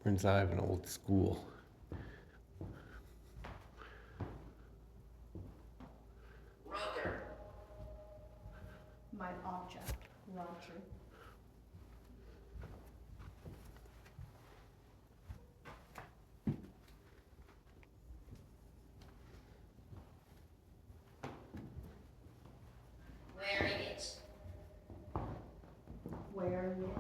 We're inside of an old school. Roger. My object, Roger. Wearing it. Wearing it.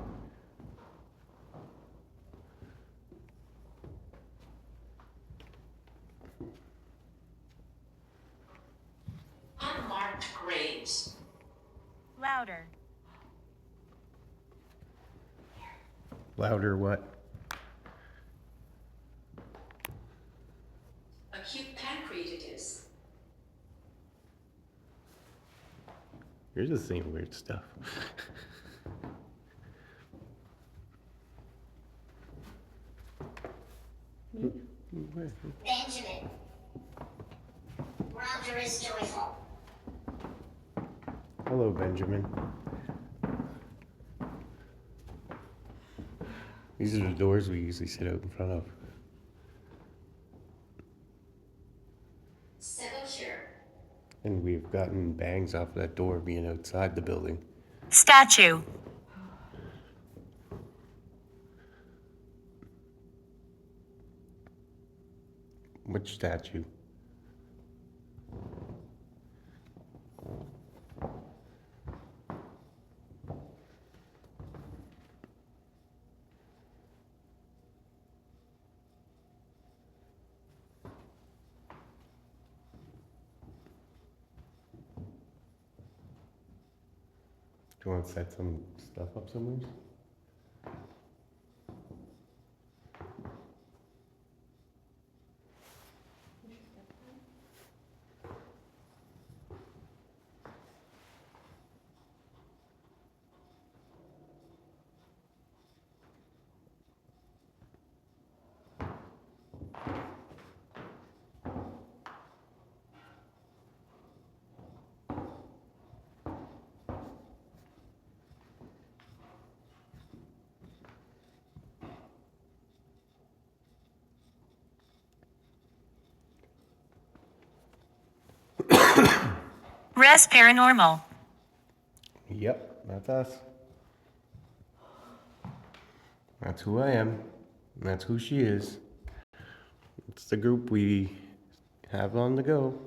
Unmarked graves. Louder. Louder what? Acute pancreatitis. You're just saying weird stuff. Me? Benjamin. Roger is joyful. Hello, Benjamin. These are the doors we usually sit out in front of. Sepulture. And we've gotten bangs off of that door being outside the building. Statue. Which statue? Do you want to set some stuff up somewhere? Res Paranormal. Yep, that's us. That's who I am. And that's who she is. It's the group we have on the go.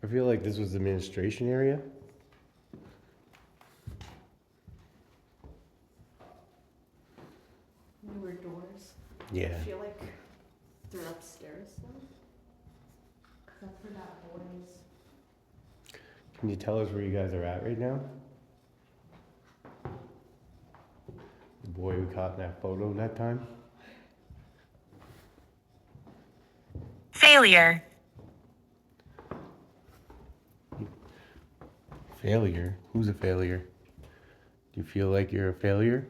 I feel like this was the administration area. Newer doors. Yeah. I feel like they're upstairs though. Except for that boys. Can you tell us where you guys are at right now? The boy we caught in that photo that time? Failure. Failure? Who's a failure? Do you feel like you're a failure?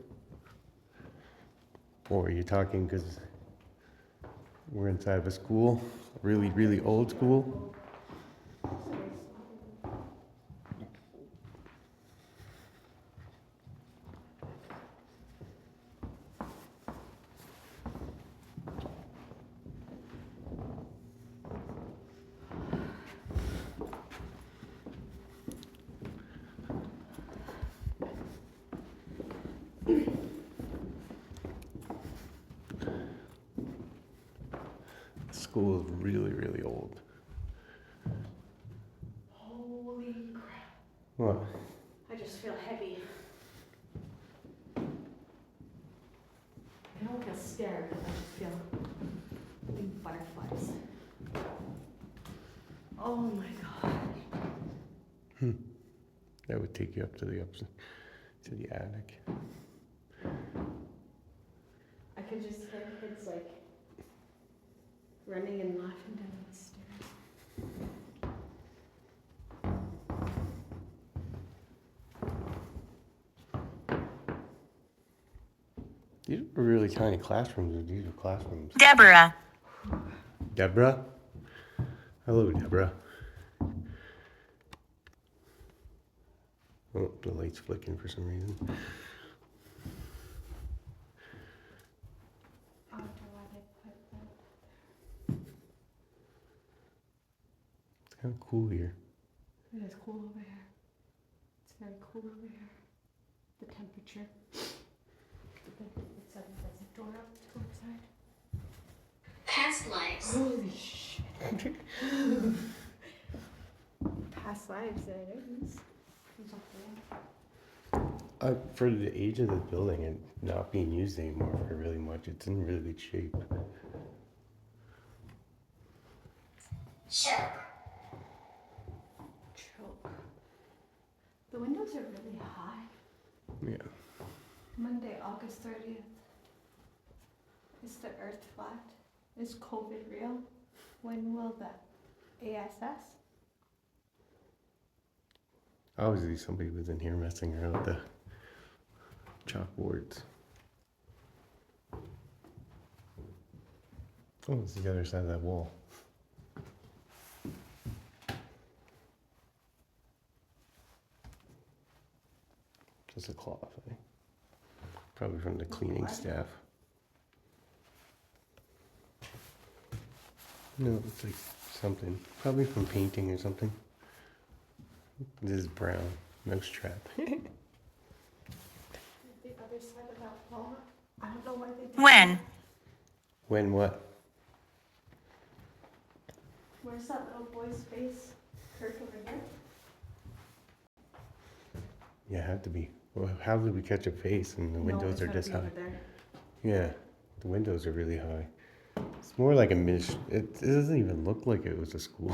Or are you talking because we're inside of a school? A really, really old school? The school is really, really old. Holy crap. What? I just feel heavy. I don't feel scared, I just feel big butterflies. Oh my god. That would take you up to the attic. I could just hear kids like running and laughing down the stairs. These are really tiny classrooms, or these are classrooms. Deborah. Deborah? Hello, Deborah. Oh, the light's flicking for some reason. I wonder why they put that. It's kind of cool here. It is cool over here. It's very cool over here. The temperature. It's a door up to go inside. Past lives. Holy shit. Past lives, it is. There's a hole. For the age of the building and not being used anymore for really much, it's in really good shape. Choke. Choke. The windows are really high. Yeah. Monday, August 30th. Is the earth flat? Is COVID real? When will the ASS? Obviously, somebody was in here messing around with the chalkboards. Oh, it's the other side of that wall. Just a cloth, eh? Probably from the cleaning What? staff. No, it's like something. Probably from painting or something. This is brown. Mousetrap. The other side of that wall. I don't know why they did When? When what? Where's that little boy's face? Kirk over there? Yeah, had to be. Well, how did we catch a face and the windows are this high? There. Yeah, the windows are really high. It's more like a it doesn't even look like it was a school.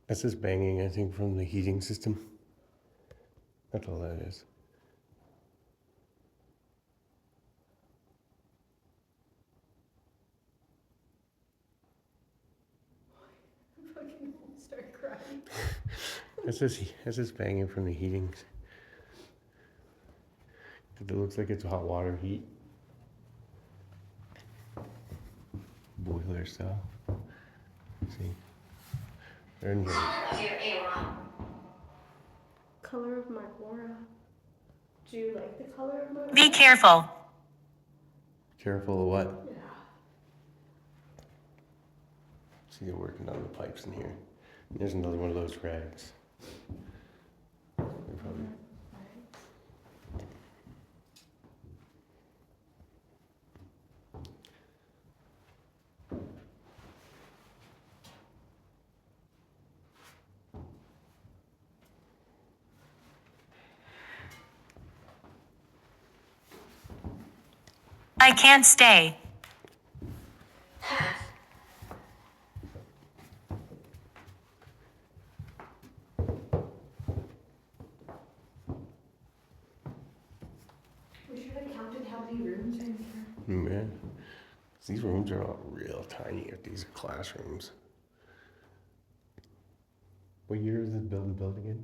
That's just banging, I think, from the heating system. That's all that is. I fucking start crying. That's just banging from the heating. It looks like it's hot water heat. Boiler style. See? They're in here. Of your aura. Color of my aura. Do you like the color of my aura? Be careful. Careful of what? Yeah. See, they're working on the pipes in here. There's another one of those rags. They're probably I can't stay. Path. We should have counted how many rooms are in here. man. These rooms are all real tiny. These classrooms. What year is this building built again?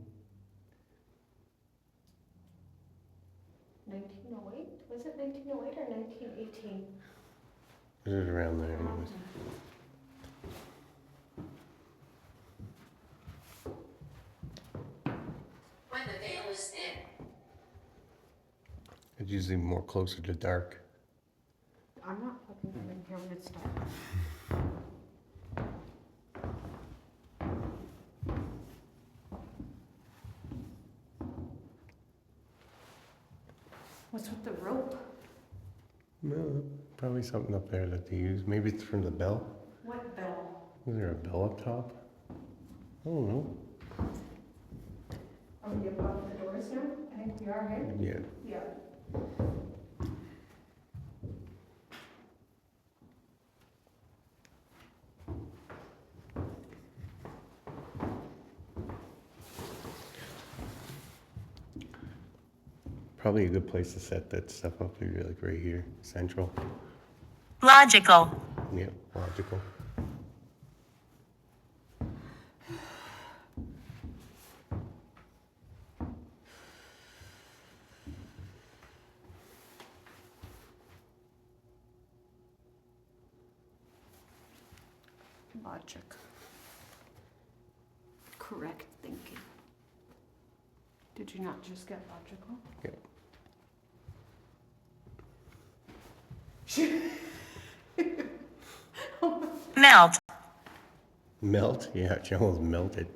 1908? Was it 1908 or 1918? Is it around there anyways? When the veil is thin. It's usually more closer to dark. I'm not fucking coming here when it's dark. What's with the rope? No, probably something up there that they use. Maybe it's from the bell. What bell? Is there a bell up top? I don't know. Are we above the doors now? I think we are, right? Yeah. Yeah. Probably a good place to set that stuff up. Maybe like right here, central. Logical. Yeah, logical. logic. Correct thinking. Did you not just get logical? Melt. Melt? Yeah, she almost melted.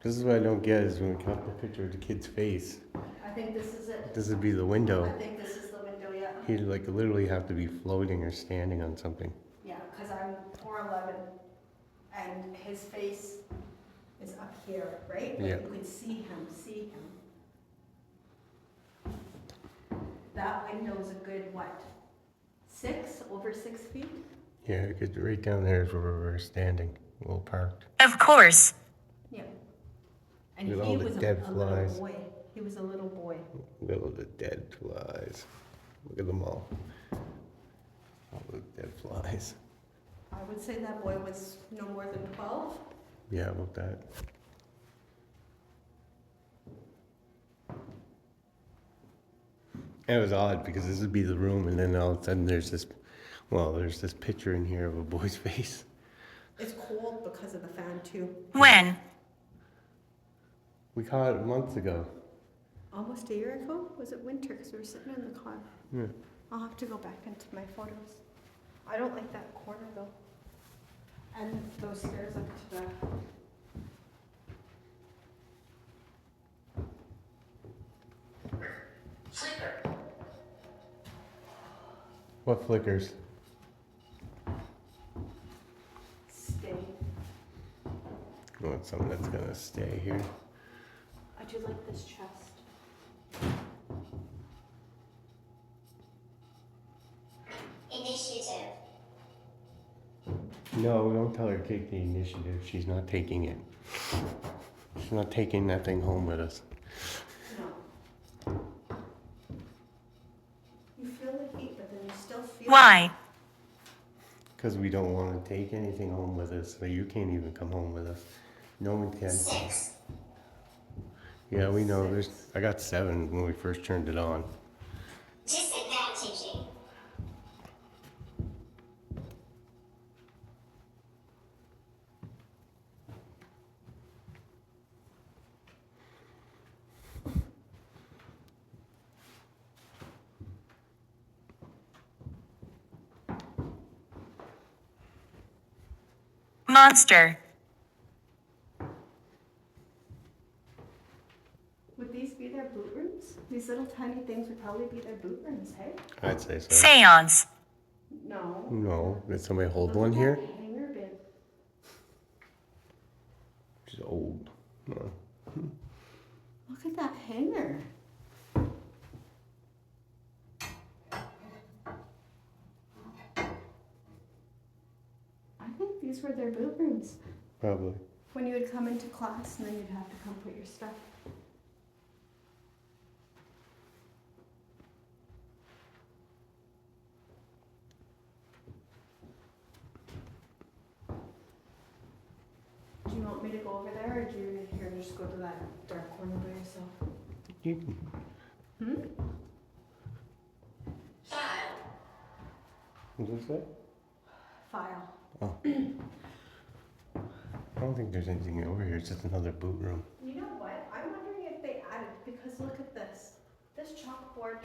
This is what I don't get is when we cut the picture of the kid's face. I think this is it. This would be the window. I think this is the window, yeah. He'd like literally have to be floating or standing on something. Yeah, because I'm 4'11", and his face is up here, right? But Yeah. you could see him. That window's a good, what, over 6 feet? Yeah, because right down there is where we're standing, well parked. Of course. Yeah. And With he all the was dead a little flies. boy. He was a little boy. Look at the dead flies. Look at them all. All the dead flies. I would say that boy was no more than 12. Yeah, about that. It was odd because this would be the room, and then all of a sudden there's this picture in here of a boy's face. It's cold because of the fan too. When? We caught it months ago. Almost a year ago? Was it winter? Because we were sitting in the car. Yeah. I'll have to go back into my photos. I don't like that corner though. And those stairs up to the... Flicker. What flickers? stay. Oh, it's something that's gonna stay here. I do like this chest. Initiative. No, don't tell her to take the initiative. She's not taking it. She's not taking that thing home with us. No. You feel the heat, but then you still feel... Why? Because we don't want to take anything home with us, so you can't even come home with us. No one can. 6. Yeah, we know. I got 7 when we first turned it on. Disadvantaging. Monster. Would these be their boot rooms? These little tiny things would probably be their boot rooms, hey? I'd say so. Seance. No. No, did somebody hold Look one at here? that hanger bin. She's old. No. Look at that hanger. I think these were their boot rooms. Probably. When you would come into class and then you'd have to come put your stuff. Do you want me to go over there, or do you here just go to that dark corner by yourself? You can. File. What's this say? File. Oh. I don't think there's anything over here. It's just another boot room. You know what? I'm wondering if they added, because look at this. This chalkboard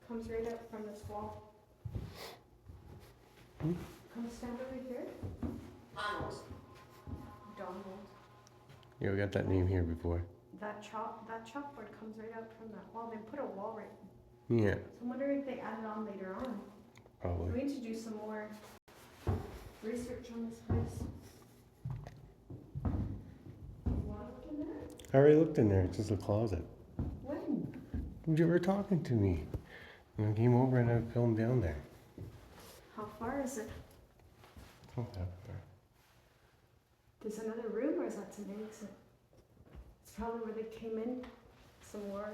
comes right out from this wall. Come stand over here. Donald. Donald. Yeah, we got that name here before. That chalkboard comes right out from that wall. They put a wall right. Yeah, So I'm wondering if they added on later on. probably. We need to do some more research on this place. You want to look in there? I already looked in there. It's just a closet. When? You were talking to me. And I came over and I filmed down there. How far is it? It's not that far. There's another room, or is that an exit? It's probably where they came in. Some more.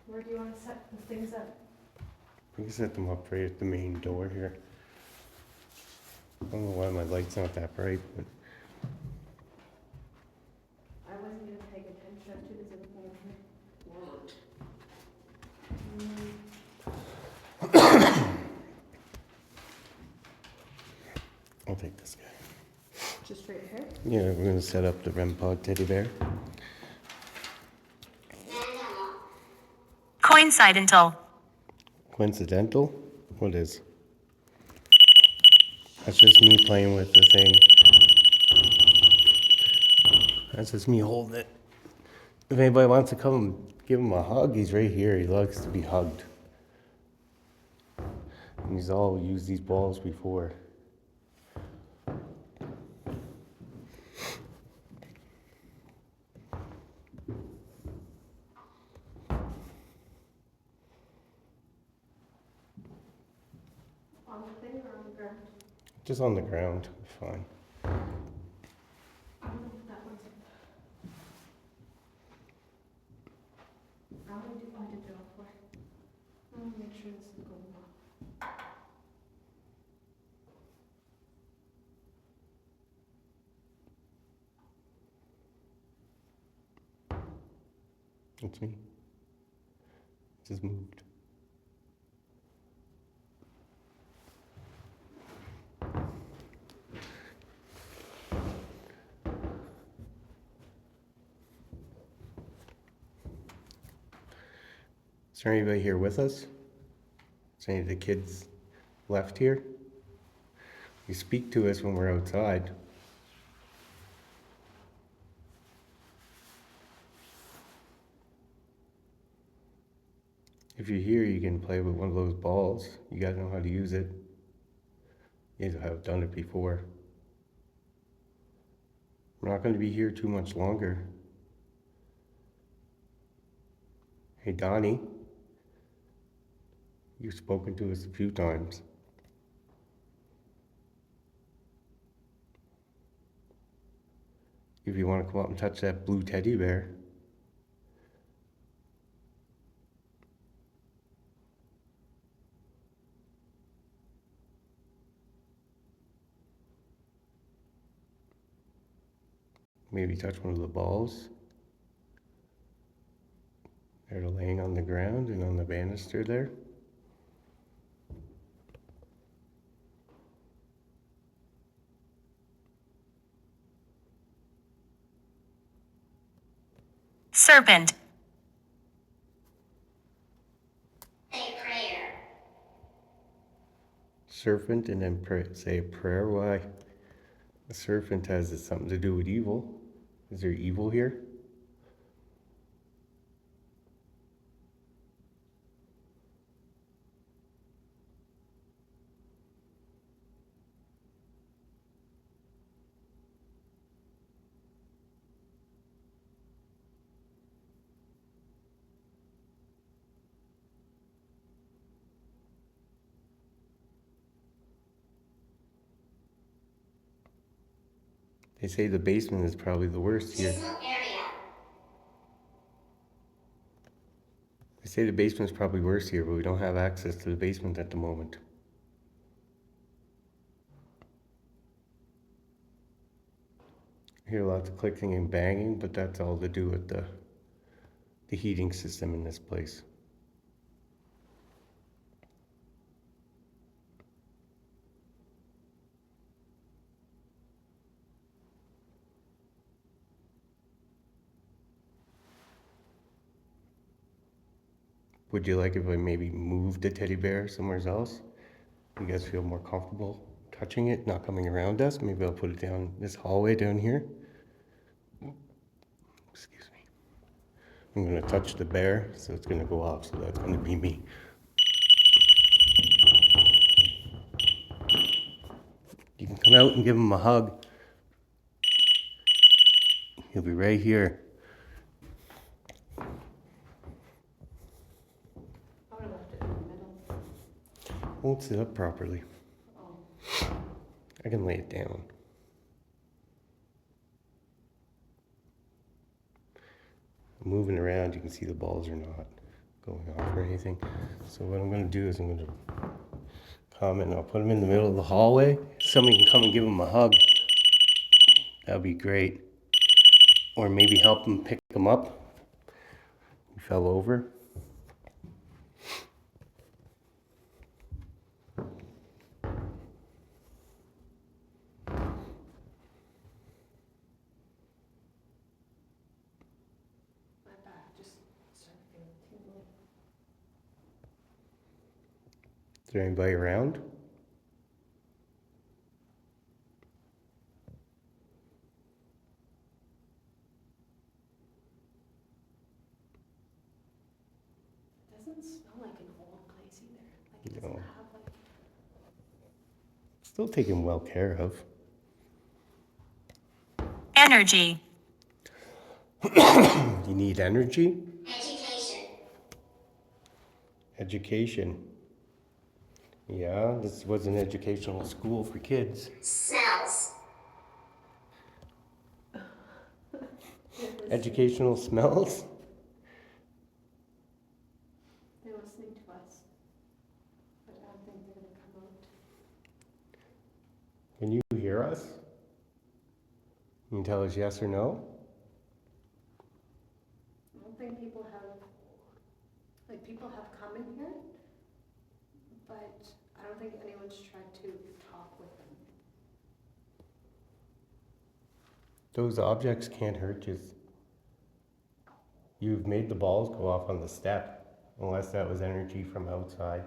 Where do you want to set the things up? We can set them up right at the main door here. I don't know why my light's not that bright, but I wasn't even paying attention to this other thing. Wound. I'll take this guy. Just right here? Yeah, we're gonna set up the REM pod teddy bear. Coincidental. Coincidental? What is? That's just me playing with the thing. That's just me holding it. If anybody wants to come give him a hug, he's right here. He likes to be hugged. And he's all used these balls before. On the thing or on the ground? Just on the ground, fine. I don't know if that one's in. How many do I did it all for? I want to make sure this is going well. It's me. Just moved. Is there anybody here with us? Is any of the kids left here? You speak to us when we're outside. If you're here, you can play with one of those balls. You gotta know how to use it. You have done it before. We're not gonna be here too much longer. Hey, Donnie. You've spoken to us a few times. If you want to come up and touch that blue teddy bear. Maybe touch one of the balls. They're laying on the ground and on the banister there. Serpent. Say prayer. Serpent and then say a prayer. Why? The serpent has something to do with evil. Is there evil here? They say the basement is probably the worst here. Signal area. They say the basement's probably worse here, but we don't have access to the basement at the moment. I hear lots of clicking and banging, but that's all to do with the heating system in this place. Would you like if I maybe moved the teddy bear somewhere else? You guys feel more comfortable touching it, not coming around us? Maybe I'll put it down this hallway down here. Excuse me. I'm gonna touch the bear, so it's gonna go off, so that's gonna be me. You can come out and give him a hug. He'll be right here. I would have left it in the middle. Won't sit up properly. Oh. I can lay it down. I'm moving around, you can see the balls are not going off or anything. So what I'm gonna do is I'm gonna come and I'll put them in the middle of the hallway. Somebody can come and give them a hug. That'd be great. Or maybe help them pick them up. He fell over. there anybody around? Doesn't smell like an old place either. Like it No. doesn't have like. Still taken well care of. Energy. You need energy? Education. Education. Yeah, this was an educational school for kids. Smells. Educational smells? They're listening to us, but I don't think they're gonna come out. Can you hear us? Can you tell us yes or no? I don't think people have come in here, but I don't think anyone's tried to talk with them. Those objects can't hurt you. You've made the balls go off on the step, unless that was energy from outside.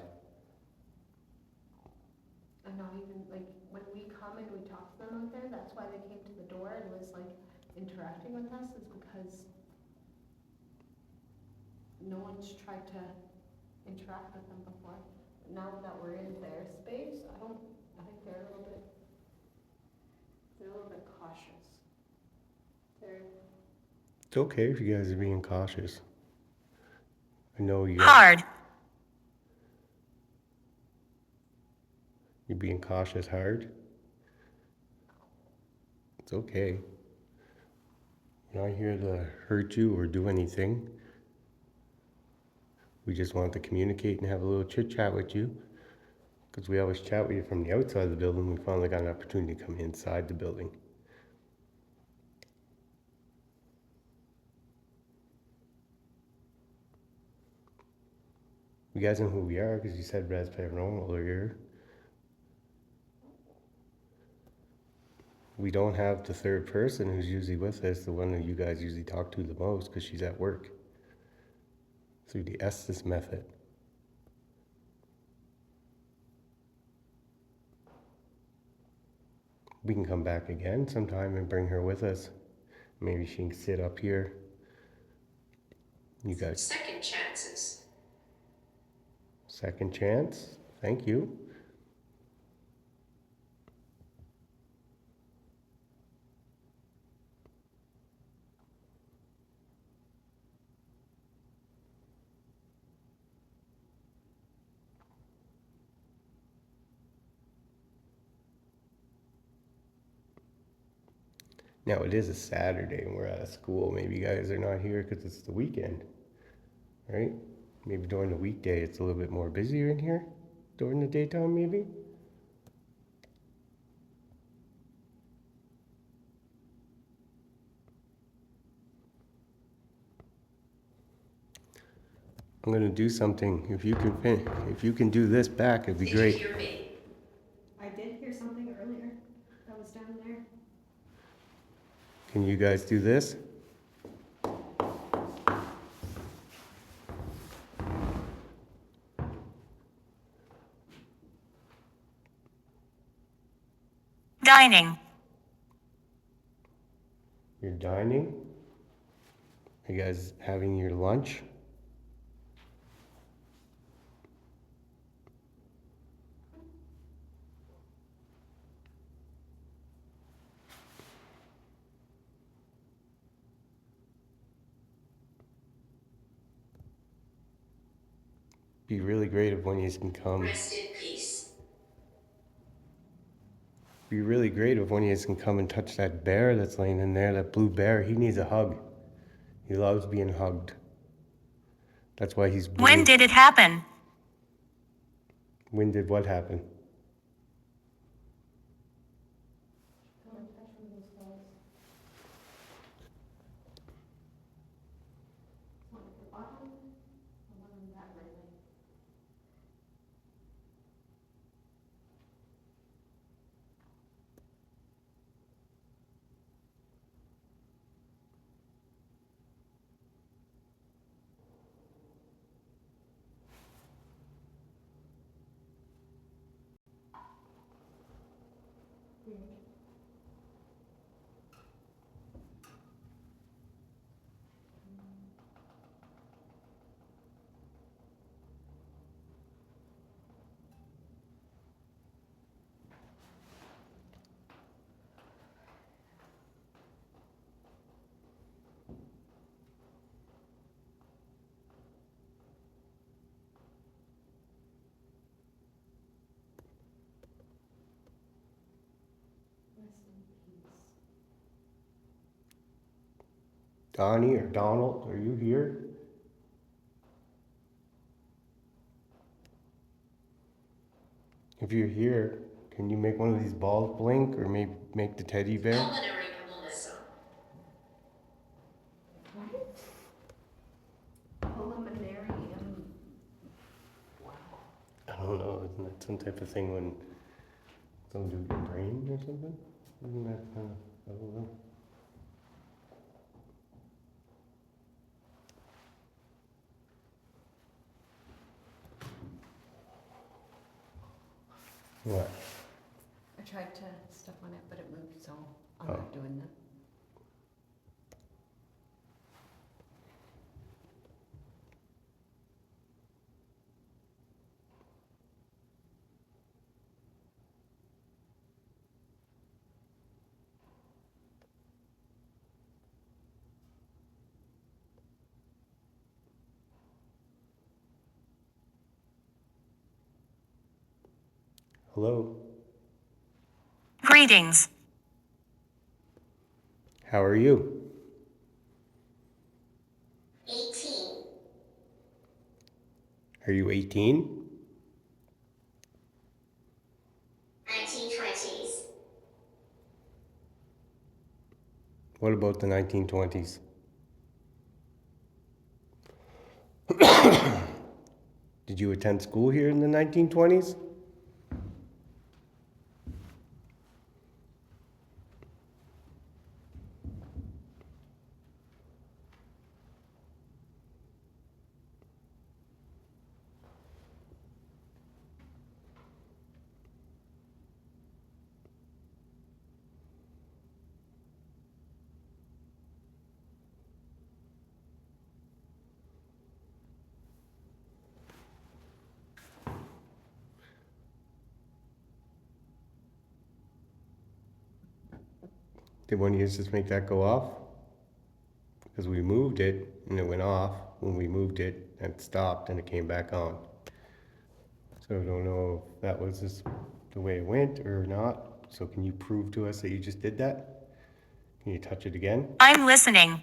And not even, like, when we come and we talk to them out there, that's why they came to the door and was like interacting with us, is because no one's tried to interact with them before. But now that we're in their space, I think they're a little bit cautious. It's okay if you guys are being cautious. I know you're Hard. being cautious hard. It's okay. We're not here to hurt you or do anything. We just want to communicate and have a little chit chat with you. Because we always chat with you from the outside of the building. We finally got an opportunity to come inside the building. You guys know who we are because you said Res Paranormal earlier. We don't have the third person who's usually with us, the one that you guys usually talk to the most because she's at work. Through the Estes method. We can come back again sometime and bring her with us. Maybe she can sit up here. You guys. Second chances. Second chance. Thank you. Now it is a Saturday and we're at a school. Maybe you guys are not here because it's the weekend, right? Maybe during the weekday it's a little bit more busier in here. During the daytime, maybe. I'm gonna do something. If you can do this back, it'd be great. I did hear something earlier that was down there. Can you guys do this? Dining. You're dining? Are you guys having your lunch? Be really great if one of you can come. Rest in peace. Be really great if one of you can come and touch that bear that's laying in there, that blue bear. He needs a hug. He loves being hugged. That's why he's blue. When did it happen? When did what happen? Donnie or Donald, are you here? If you're here, can you make one of these balls blink or maybe make the teddy bear? Culinary Melissa. What? Preliminary and, wow. I don't know, isn't that some type of thing when some do your brain or something? Isn't that kind of, I don't know. What? I tried to step on it, but it moved, so I'm Oh. not doing that. Hello? Greetings. How are you? 18. Are you 18? 1920s. What about the 1920s? Did you attend school here in the 1920s? Did one of you just make that go off? Because we moved it and it went off. When we moved it, and it stopped and it came back on. So I don't know if that was just the way it went or not. So can you prove to us that you just did that? Can you touch it again? I'm listening.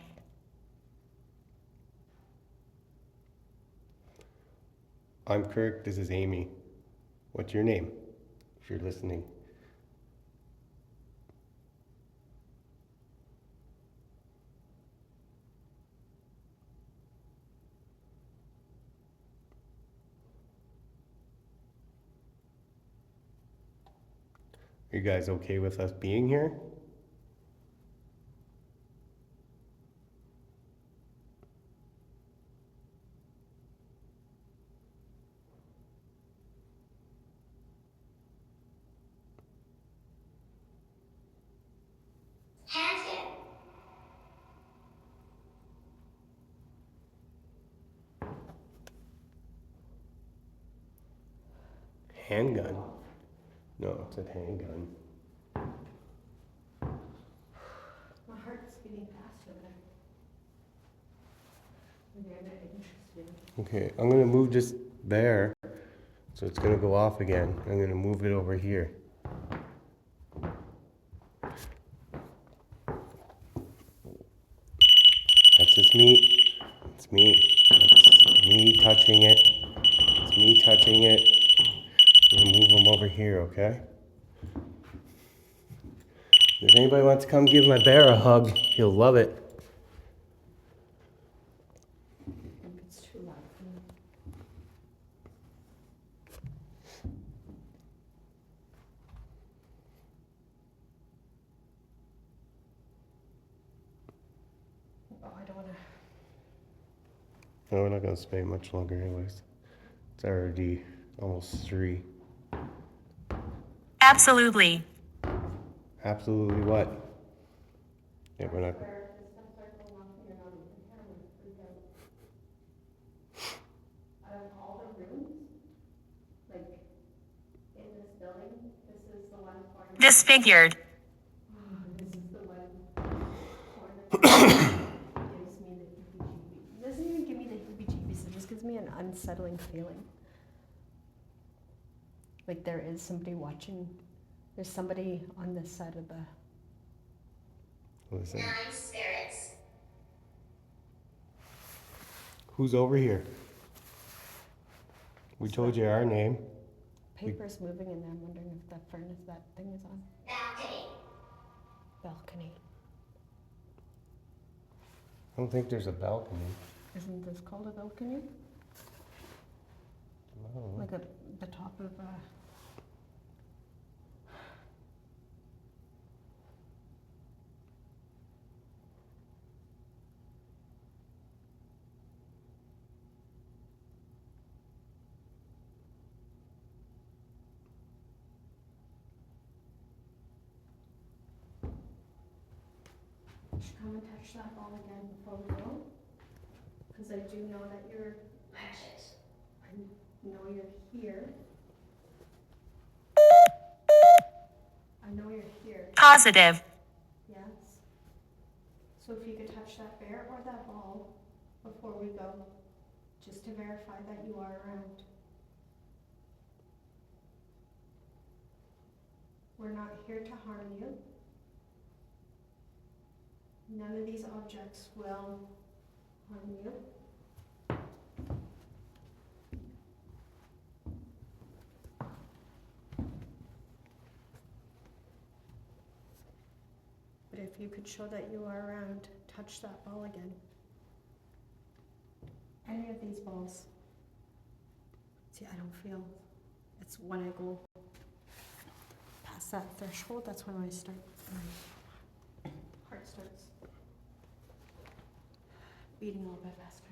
I'm Kirk, this is Amy. What's your name, if you're listening? Are you guys okay with us being here? Handgun. Handgun? No, it said handgun. My heart's beating faster than maybe I'm not interested. Okay, I'm gonna move this there, so it's gonna go off again. I'm gonna move it over here. That's just me. It's me. It's me touching it. It's me touching it. I'm gonna move them over here, okay? If anybody wants to come give my bear a hug, he'll love it. I think it's too loud for me. Oh, I don't wanna. No, we're not gonna stay much longer anyways. It's already almost 3. Absolutely. Absolutely what? Yeah, we're not. Out of all the rooms, like, in this building, this is the one corner. Disfigured. This is the one corner that gives me the heebie-jeebies. It doesn't even give me the heebie-jeebies, it just gives me an unsettling feeling. Like there is somebody watching, there's somebody on this side of the, What is that? 9 spirits. Who's over here? We told you our name. paper's moving in there, I'm wondering if the furnace, that thing is on. Balcony. Balcony. I don't think there's a balcony. Isn't this called a balcony? No. Like a, the top of a. Should come and touch that ball again before we go. Cause I do know that you're, Ratchet. I know you're here. I know you're here, Positive. yes? So if you could touch that bear or that ball before we go, just to verify that you are around. We're not here to harm you. None of these objects will harm you. But if you could show that you are around, touch that ball again. Any of these balls. See, I don't feel, it's when I go past that threshold, that's when I start, my heart starts beating a little bit faster.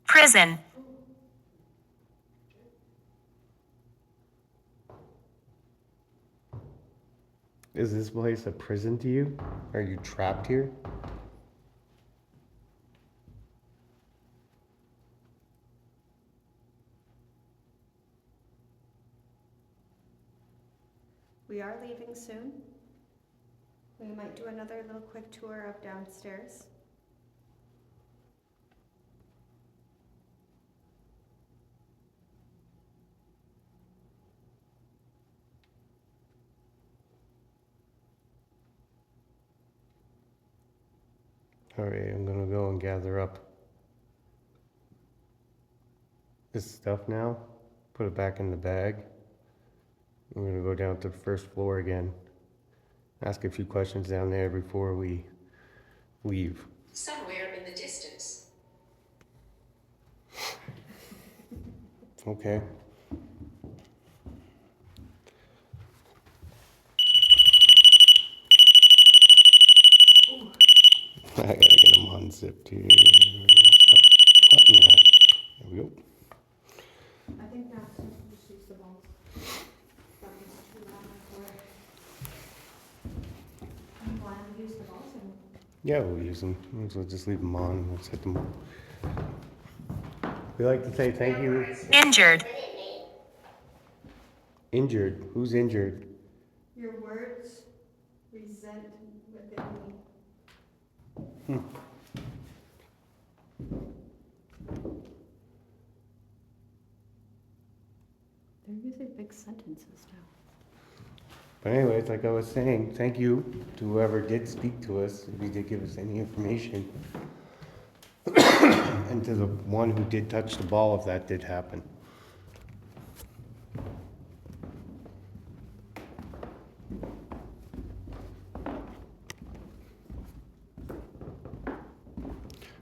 Prison. Is this place a prison to you? Are you trapped here? We are leaving soon. We might do another little quick tour of downstairs. All right, I'm gonna go and gather up this stuff now, put it back in the bag. I'm gonna go down to the first floor again, ask a few questions down there before we leave. Somewhere in the distance. Okay. I gotta get them unzipped here. What in that? There we go. I think now since we just use the balls. That was too loud for it. You want to use the balls and Yeah, we'll use them. So just leave them on. Let's hit them. We like to say thank you. Injured. Within me. Injured. Who's injured? your words resent within me. They're usually big sentences now. But anyways, like I was saying, thank you to whoever did speak to us, if he did give us any information. And to the one who did touch the ball, if that did happen.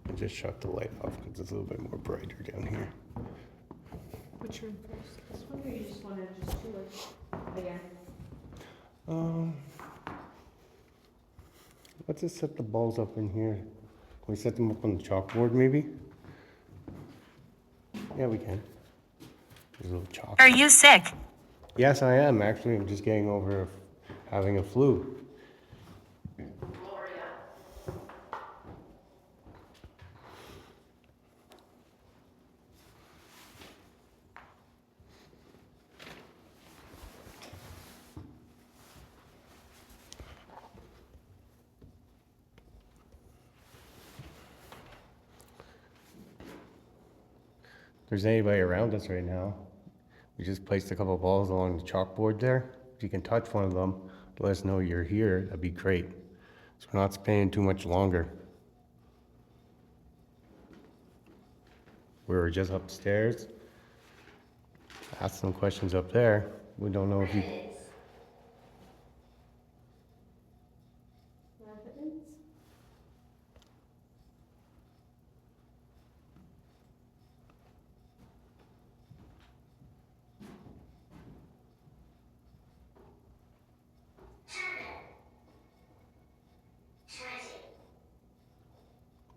I just shut the light off because it's a little bit more brighter down here. Which picture in first. This one, or you just wanna just do it again? Let's just set the balls up in here. Can we set them up on the chalkboard, maybe? Yeah, we can. There's a little chalk. Are you sick? Yes, I am, actually. I'm just getting over having a flu. If there's anybody around us right now, we just placed a couple balls along the chalkboard there. If you can touch one of them, let us know you're here. That'd be great. So we're not spending too much longer. We were just upstairs. Asked some questions up there. We don't know if you. Evidence?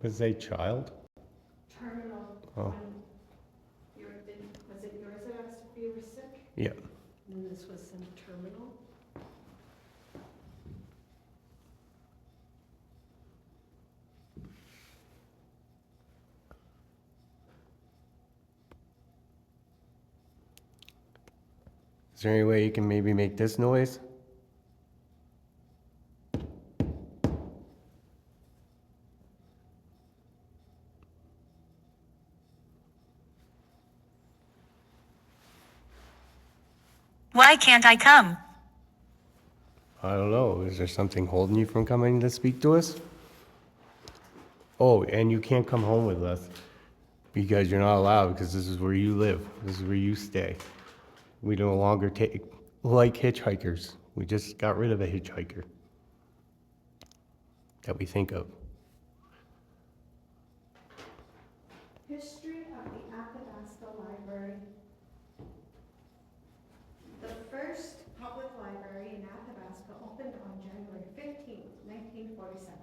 Was it a child? Terminal. Oh. Was it yours that asked if you were sick? Yeah. And this was some terminal? Is there any way you can maybe make this noise? Why can't I come? I don't know. Is there something holding you from coming to speak to us? Oh, and you can't come home with us because you're not allowed because this is where you live. This is where you stay. We no longer take like hitchhikers. We just got rid of a hitchhiker that we think of. History of the Athabasca Library. The first public library in Athabasca opened on January 15th, 1947.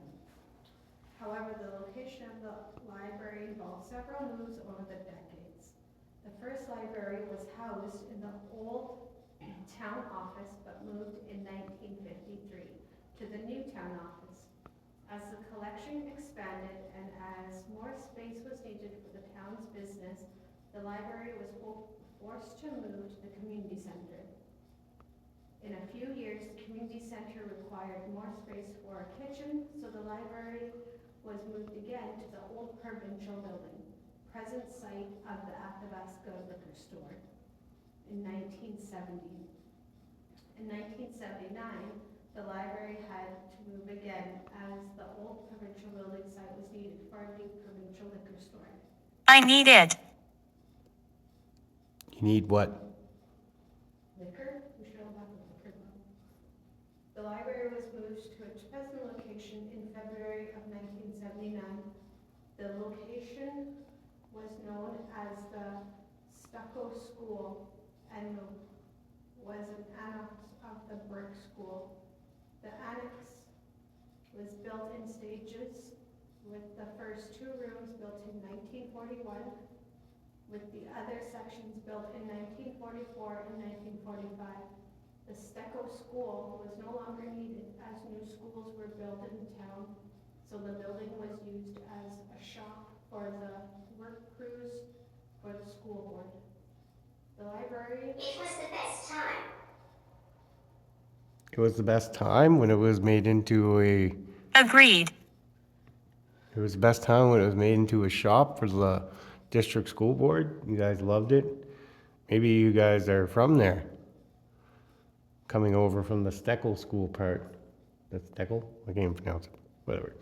However, the location of the library involved several moves over the decades. The first library was housed in the old town office but moved in 1953 to the new town office. As the collection expanded and as more space was needed for the town's business, the library was forced to move to the community center. In a few years, the community center required more space for a kitchen, so the library was moved again to the old provincial building, present site of the Athabasca liquor store, in 1970. In 1979, the library had to move again as the old provincial building site was needed for a new provincial liquor store. I need it. You need what? Liquor? We should all have a liquor though. The library was moved to its present location in February of 1979. The location was known as the Stucco School and was an annex of the Brick School. The annex was built in stages, with the first two rooms built in 1941, with the other sections built in 1944 and 1945. The Stucco School was no longer needed as new schools were built in town, so the building was used as a shop for the work crews for the school board. The library. It was the best time. It was the best time when it was made into a. Agreed. It was the best time when it was made into a shop for the district school board. You guys loved it. Maybe you guys are from there. Coming over from the Steckel school part. That's Steckel? I can't even pronounce it. Whatever.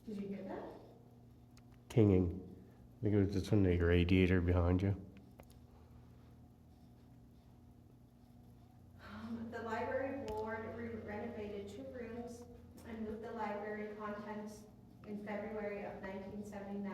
Did you hear that? Kinging. I think it was just from the radiator behind you. The library board renovated two rooms and moved the library contents in February of 1979.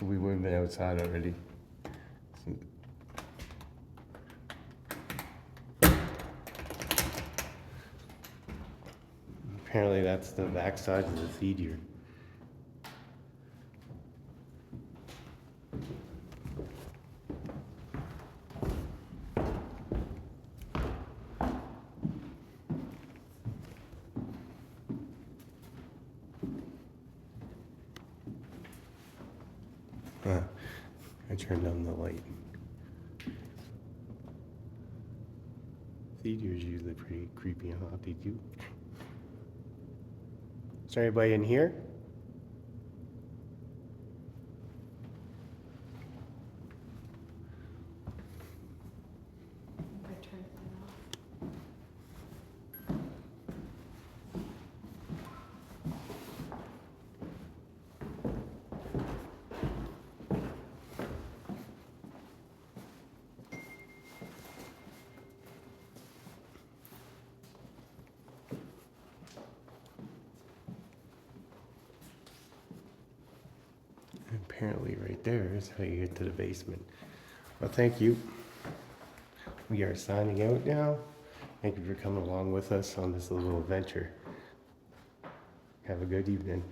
So we would have been outside already. Apparently that's the backside of the feed yard. I turned on the light. Feed yards usually pretty creepy, huh? Did you? Is there anybody in here? I turned it off. And apparently right there is how you get to the basement. Well, thank you. We are signing out now. Thank you for coming along with us on this little adventure. Have a good evening.